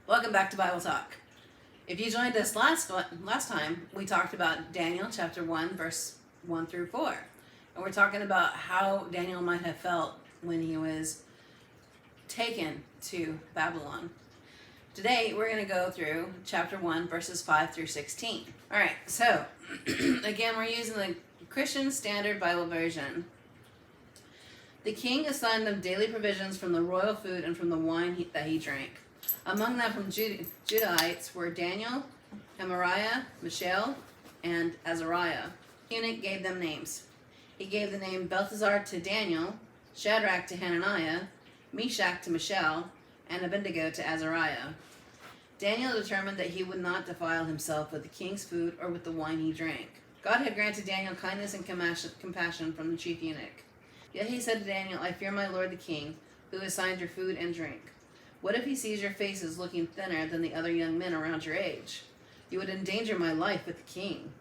Welcome back to Bible Talk. If you joined us last time, we talked about Daniel chapter 1, verse 1 through 4. And we're talking about how Daniel might have felt when he was taken to Babylon. Today, we're going to go through chapter 1, verses 5 through 16. All right, so again, we're using the Christian Standard Bible Version. The king assigned them daily provisions from the royal food and from the wine that he drank. Among them from Judahites were Daniel, Amariah, Mishael, and Azariah. The eunuch gave them names. He gave the name Belteshazzar to Daniel, Shadrach to Hananiah, Meshach to Mishael, and Abednego to Azariah. Daniel determined that he would not defile himself with the king's food or with the wine he drank. God had granted Daniel kindness and compassion from the chief eunuch. Yet he said to Daniel, I fear my lord the king, who assigned your food and drink. What if he sees your faces looking thinner than the other young men around your age? You would endanger my life with the king.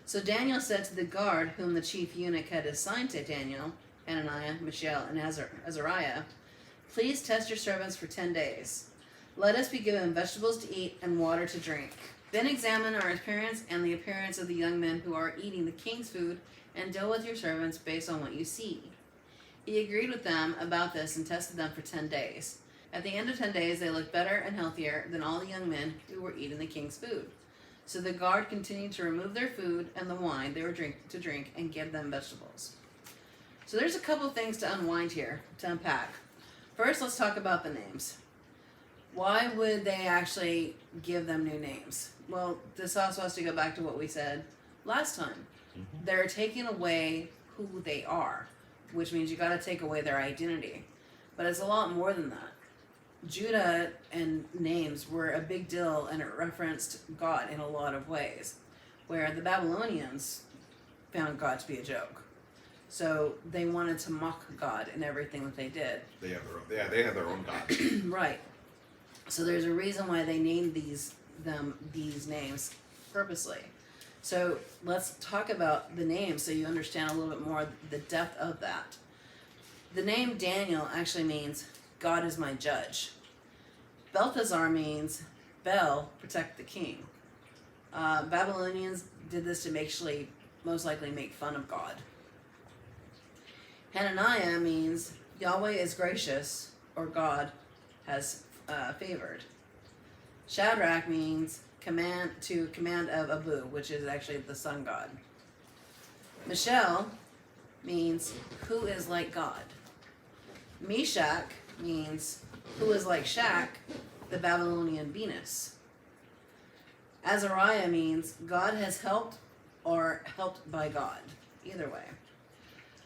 So Daniel said to the guard whom the chief eunuch had assigned to Daniel, Hananiah, Mishael, and Azariah, please test your servants for 10 days. Let us be given vegetables to eat and water to drink. Then examine our appearance and the appearance of the young men who are eating the king's food, and deal with your servants based on what you see. He agreed with them about this and tested them for 10 days. At the end of 10 days, they looked better and healthier than all the young men who were eating the king's food. So the guard continued to remove their food and the wine they were to drink and give them vegetables. So there's a couple things to unwind here, to unpack. First, let's talk about the names. Why would they actually give them new names? Well, this also has to go back to what we said last time. They're taking away who they are, which means you got to take away their identity. But it's a lot more than that. Judah and names were a big deal, and it referenced God in a lot of ways, where the Babylonians found God to be a joke. So they wanted to mock God in everything that they did. They have their own gods. Right. So there's a reason why they named these names purposely. So let's talk about the names so you understand a little bit more the depth of that. The name Daniel actually means God is my judge. Belteshazzar means Bel, protect the king. Babylonians did this to most likely make fun of God. Hananiah means Yahweh is gracious, or God has favored. Shadrach means command of Abu, which is actually the sun god. Mishael means who is like God. Meshach means who is like Shak, the Babylonian Venus. Azariah means God has helped or helped by God. Either way.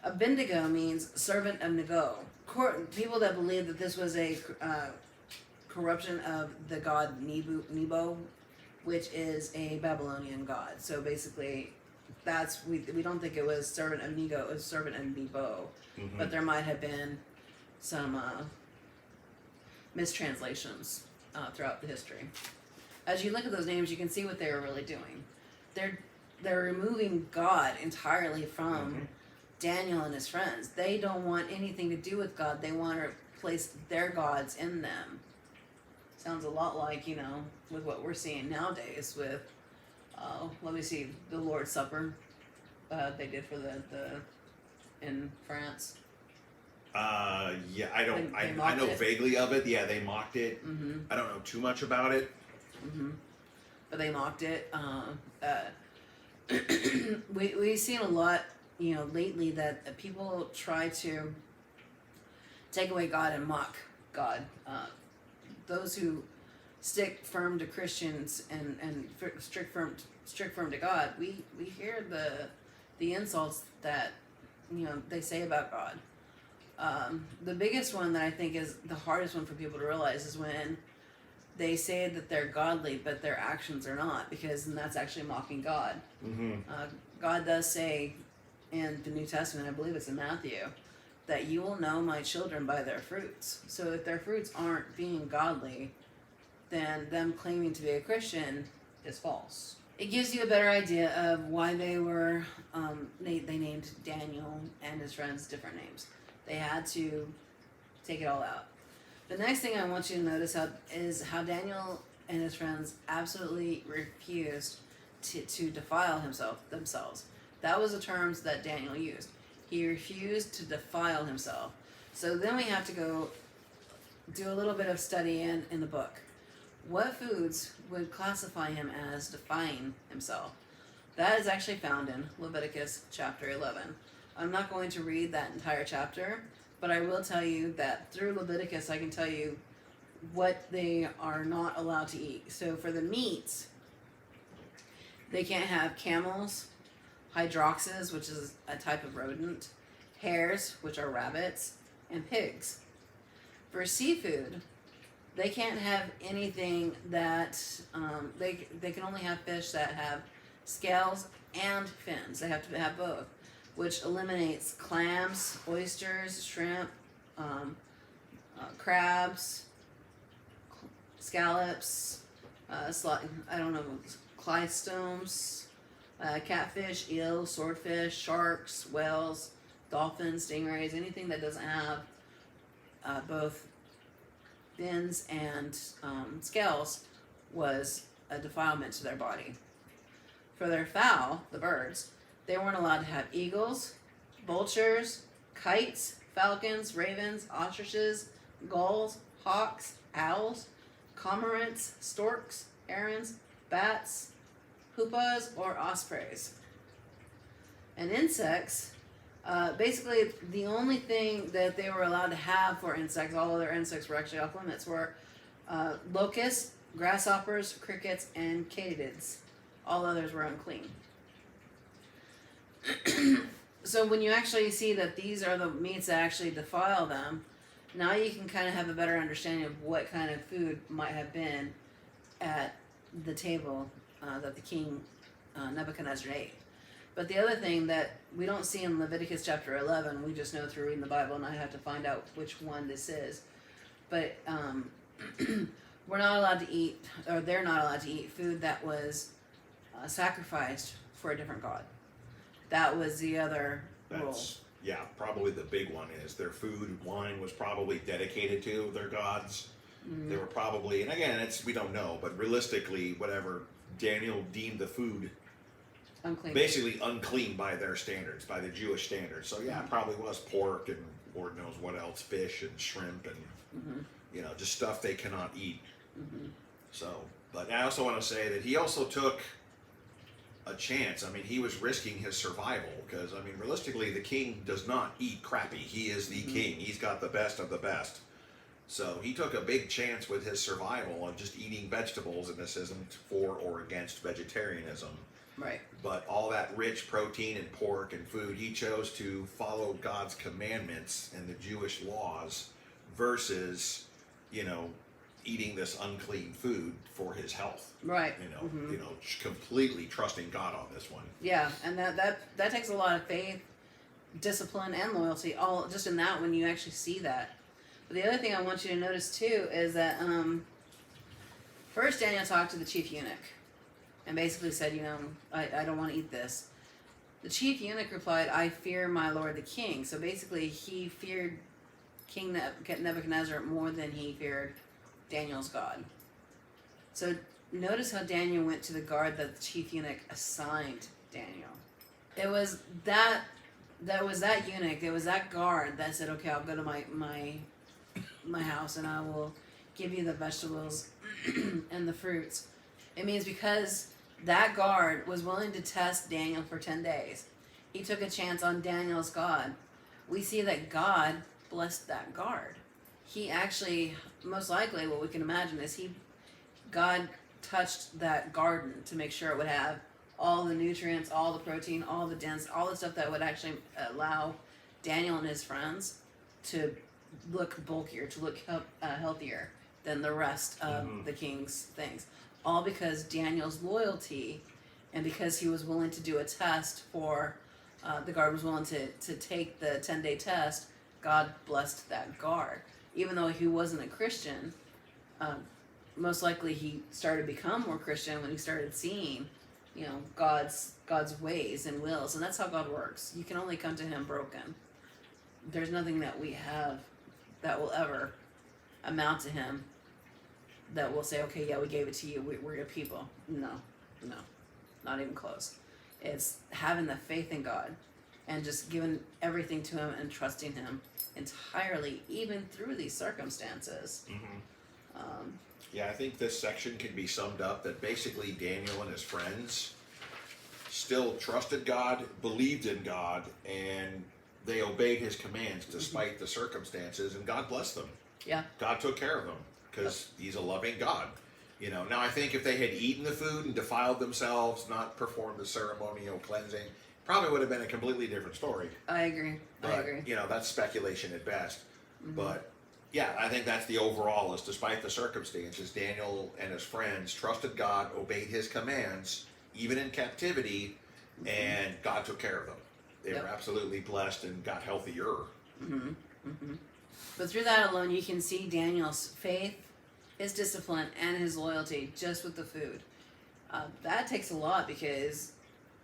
Abednego means servant of Nego. People that believe that this was a corruption of the god Nebo, which is a Babylonian god. So basically, we don't think it was servant of Nego, it was servant of Nebo. Mm-hmm. But there might have been some mistranslations throughout the history. As you look at those names, you can see what they were really doing. They're removing God entirely from Daniel and his friends. They don't want anything to do with God. They want to place their gods in them. Sounds a lot like, with what we're seeing nowadays with, let me see, the Lord's Supper they did for in France. Yeah, I don't. They I know it. vaguely of it. Yeah, they mocked it. Mm-hmm. I don't know too much about it. Mm-hmm. But they mocked it. We've seen a lot, lately that people try to take away God and mock God. Those who stick firm to Christians and strict firm to God, we hear the insults that they say about God. The biggest one that I think is the hardest one for people to realize is when they say that they're godly, but their actions are not, because then that's actually mocking God. Mm-hmm. God does say in the New Testament, I believe it's in Matthew, that you will know my children by their fruits. So if their fruits aren't being godly, then them claiming to be a Christian is false. It gives you a better idea of why they were, they named Daniel and his friends different names. They had to take it all out. The next thing I want you to notice is how Daniel and his friends absolutely refused to defile themselves. That was the terms that Daniel used. He refused to defile himself. So then we have to go do a little bit of study in the book. What foods would classify him as defying himself? That is actually found in Leviticus chapter 11. I'm not going to read that entire chapter, but I will tell you that through Leviticus I can tell you what they are not allowed to eat. So for the meats, they can't have camels, hydroxes, which is a type of rodent, hares, which are rabbits, and pigs. For seafood, they can't have anything that they can only have fish that have scales and fins. They have to have both, which eliminates clams, oysters, shrimp, crabs, scallops, clystomes, catfish, eels, swordfish, sharks, whales, dolphins, stingrays, anything that doesn't have both fins and scales was a defilement to their body. For their fowl, the birds, they weren't allowed to have eagles, vultures, kites, falcons, ravens, ostriches, gulls, hawks, owls, cormorants, storks, herons, bats, pupas, or ospreys. And insects, basically the only thing that they were allowed to have for insects, all other insects were actually off limits, were locusts, grasshoppers, crickets, and katydids. All others were unclean. So when you actually see that these are the meats that actually defile them, now you can kind of have a better understanding of what kind of food might have been at the table that the king Nebuchadnezzar ate. But the other thing that we don't see in Leviticus chapter 11, we just know through reading the Bible, and I have to find out which one this is. But we're not allowed to eat, or they're not allowed to eat food that was sacrificed for a different god. That was the other rule. Yeah, probably the big one is their food, wine was probably dedicated to their gods. Mm-hmm. They were probably, and again, we don't know, but realistically, whatever Daniel deemed the food Unclean. basically unclean by their standards, by the Jewish standards. So yeah, it probably was pork and Lord knows what else, fish and shrimp and just stuff they cannot eat. Mm-hmm. So, but I also want to say that he also took a chance. I mean, he was risking his survival because, I mean, realistically, the king does not eat crappy. He is the king. He's got the best of the best. So he took a big chance with his survival of just eating vegetables, and this isn't for or against vegetarianism. Right. But all that rich protein and pork and food, he chose to follow God's commandments and the Jewish laws versus, eating this unclean food for his health. Right. Completely trusting God on this one. Yeah, and that takes a lot of faith, discipline, and loyalty. All just in that when you actually see that. But the other thing I want you to notice too is that first Daniel talked to the chief eunuch, and basically said, I don't want to eat this. The chief eunuch replied, I fear my lord the king. So basically, he feared King Nebuchadnezzar more than he feared Daniel's God. So notice how Daniel went to the guard that the chief eunuch assigned Daniel. It was that eunuch, it was that guard that said, okay, I'll go to my house and I will give you the vegetables and the fruits. It means because that guard was willing to test Daniel for 10 days. He took a chance on Daniel's God. We see that God blessed that guard. He actually, most likely what we can imagine is God touched that garden to make sure it would have all the nutrients, all the protein, all the dense, all the stuff that would actually allow Daniel and his friends to look bulkier, to look healthier than the rest of the king's things. All because Daniel's loyalty and because he was willing to do a test for, the guard was willing to take the 10-day test, God blessed that guard. Even though he wasn't a Christian, most likely he started to become more Christian when he started seeing, God's ways and wills. And that's how God works. You can only come to him broken. There's nothing that we have that will ever amount to him that we'll say, okay, yeah, we gave it to you. We're your people. No, not even close. It's having the faith in God and just giving everything to him and trusting him entirely, even through these circumstances. Yeah, I think this section can be summed up that basically Daniel and his friends still trusted God, believed in God, and they obeyed his commands despite the circumstances, and God blessed them. Yeah. God took care of them because he's a loving God. You know, now I think if they had eaten the food and defiled themselves, not performed the ceremonial cleansing, probably would have been a completely different story. I agree. But, you know, that's speculation at best. But yeah, I think that's the overall is despite the circumstances, Daniel and his friends trusted God, obeyed his commands, even in captivity, and God took care of them. They were absolutely blessed and got healthier. But through that alone, you can see Daniel's faith, his discipline, and his loyalty just with the food. That takes a lot, because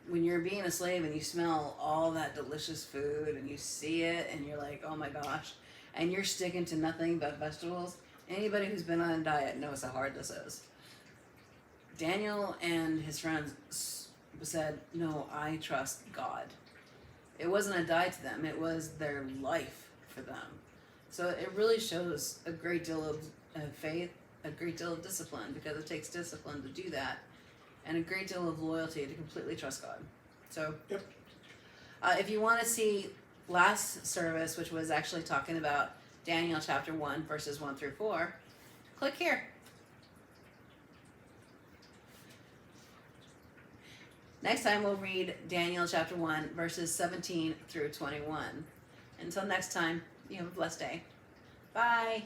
when you're being a slave and you smell all that delicious food and you see it and you're like, oh my gosh, and you're sticking to nothing but vegetables, anybody who's been on a diet knows how hard this is. Daniel and his friends said, no, I trust God. It wasn't a diet to them, it was their life for them. So it really shows a great deal of faith, a great deal of discipline, because it takes discipline to do that, and a great deal of loyalty to completely trust God. So if you want to see last service, which was actually talking about Daniel chapter 1 verses 1 through 4, click here. Next time we'll read Daniel chapter 1 verses 17 through 21. Until next time, you have a blessed day. Bye.